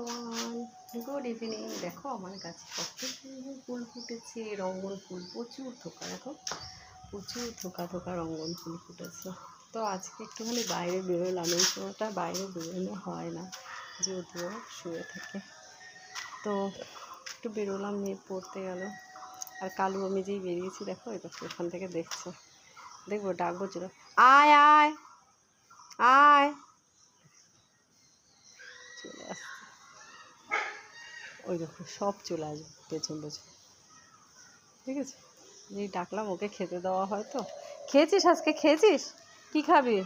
Everyone, good evening. দেখো আমার গাছে কত ফুল ফুটেছে, রঙ্গন ফুল প্রচুর থোকা। দেখো প্রচুর থোকা থোকা রঙ্গন ফুল ফুটেছে। তো আজকে একটুখানি বাইরে বেরোলাম। এই সময়টা বাইরে বেরোনো হয় না, যদিও শুয়ে থাকে। তো একটু বেরোলাম, মেয়ে পড়তে গেল। আর কালু আমি যেই বেরিয়েছি দেখো এটা ওখান থেকে দেখছে। দেখবো ডাকবো, চলো আয় আয় আয়, চলে আসছে। ওই দেখো সব চলে আসবে পেছন পেছন, ঠিক আছে। যেই ডাকলাম ওকে খেতে দেওয়া হয়। তো খেয়েছিস আজকে? খেয়েছিস? কি খাবি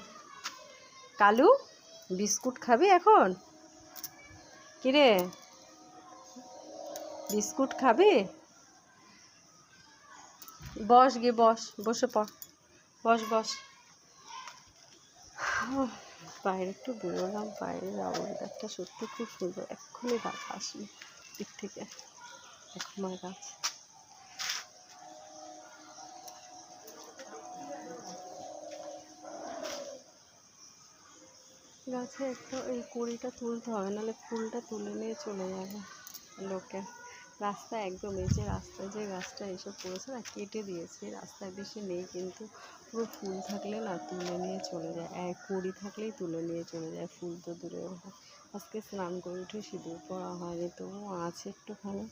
কালু? বিস্কুট খাবি এখন? কিরে বিস্কুট খাবি? বস গিয়ে বস, বসে পড়, বস বস। বাইরে একটু বেরোলাম, বাইরে ওয়েদারটা সত্যি খুব সুন্দর। এক্ষুনি বাতাস দিক থেকে এখন আমার গাছ। গাছে একটু এই কুড়িটা তুলতে হবে, নাহলে ফুলটা তুলে নিয়ে চলে যাবে লোকে। রাস্তায় একদম এই যে রাস্তায় যে গাছটা এসব পড়েছে না, কেটে দিয়েছে। রাস্তায় বেশি নেই, কিন্তু পুরো ফুল থাকলে না তুলে নিয়ে চলে যায়, কুড়ি থাকলেই তুলে নিয়ে চলে যায়। ফুল তো দূরে। আজকে স্নান করে উঠে সিঁদুর পরা হয়নি, তবু আছে একটুখানি।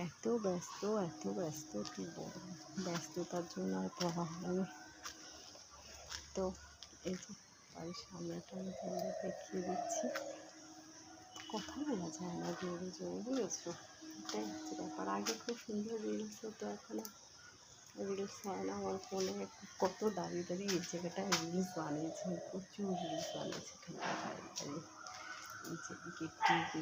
এত ব্যস্ত কী বলবো, ব্যস্ততার জন্য আর পড়া হয়নি। তো এই যে বাড়ির সামনেটা আমি তোমাদের দেখিয়ে দিচ্ছি। কথা বলা যায় না জোরে জোরে, বুঝেছো? এটাই হচ্ছে ব্যাপার। আগে খুব সুন্দর রিলস হতো, এখন রিলস হয় না। আমার ফোনে কত দাঁড়িয়ে দাঁড়িয়ে এই জায়গাটায় রিলস বানিয়েছি, প্রচুর রিলস বানিয়েছি দাঁড়িয়ে দাঁড়িয়ে। এই যে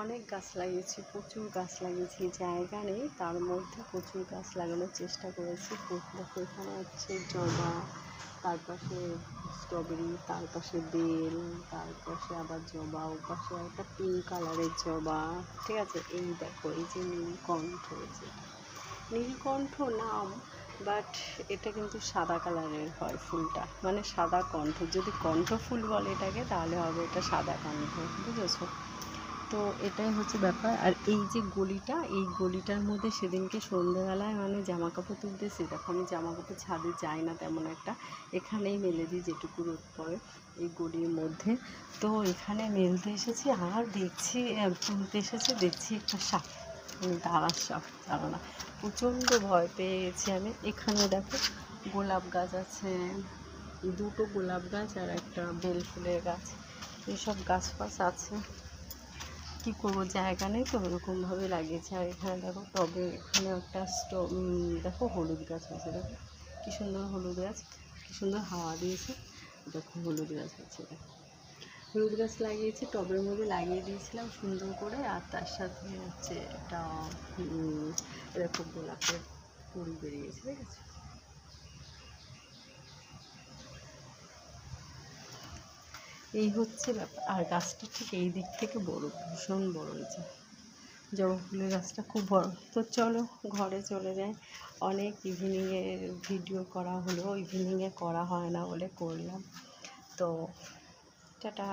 অনেক গাছ লাগিয়েছি, প্রচুর গাছ লাগিয়েছি। জায়গা নেই, তার মধ্যে প্রচুর গাছ লাগানোর চেষ্টা করেছি। দেখো এখানে হচ্ছে জবা, তার পাশে স্ট্রবেরি, তার পাশে বেল, তার পাশে আবার জবা, ওর পাশে একটা পিঙ্ক কালারের জবা, ঠিক আছে। এই দেখো এই যে নীলকণ্ঠ, নীলকণ্ঠ নাম, বাট এটা কিন্তু সাদা কালারের হয় ফুলটা, মানে সাদা কণ্ঠ। যদি কণ্ঠ ফুল বলে এটাকে, তাহলে হবে এটা সাদা কণ্ঠ, বুঝেছো? তো এটাই হচ্ছে ব্যাপার। আর এই যে গলিটা, এই গলিটার মধ্যে সেদিনকে সন্ধ্যেবেলায় মানে জামা কাপড় তুলতেছি, দেখো আমি জামা কাপড় ছাদে যাই না তেমন একটা, এখানেই মেলে দিই যেটুকু রোদ পড়ে এই গলির মধ্যে। তো এখানে মেলতে এসেছি, আর দেখছি তুলতে এসেছি, দেখছি একটা সাপ, দাঁড়ার সাপ, জানো না, প্রচণ্ড ভয় পেয়ে গেছি আমি। এখানে দেখো গোলাপ গাছ আছে, দুটো গোলাপ গাছ আর একটা বেল ফুলের গাছ, এইসব গাছ ফাছ আছে। কী করবো, জায়গা নেই তো, ওরকমভাবে লাগিয়েছে। আর এখানে দেখো টবে, এখানে একটা দেখো হলুদ গাছ হয়েছে, দেখো কী সুন্দর হলুদ গাছ, কী সুন্দর হাওয়া দিয়েছে। দেখো হলুদ গাছ হচ্ছে, দেখো হলুদ গাছ লাগিয়েছি, টবের মধ্যে লাগিয়ে দিয়েছিলাম সুন্দর করে। আর তার সাথে হচ্ছে একটা এরকম গোলাপের ফুল বেরিয়েছে, ঠিক আছে। এই হচ্ছে ব্যাপার। আর গাছটা ঠিক এই দিক থেকে বড়, ভীষণ বড় হয়েছে। জবা ফুলের গাছটা খুব বড়। তো চলো ঘরে চলে যাই। অনেক ইভিনিংয়ের ভিডিও করা হলো, ইভিনিংয়ে করা হয় না বলে করলাম। তো টাটা।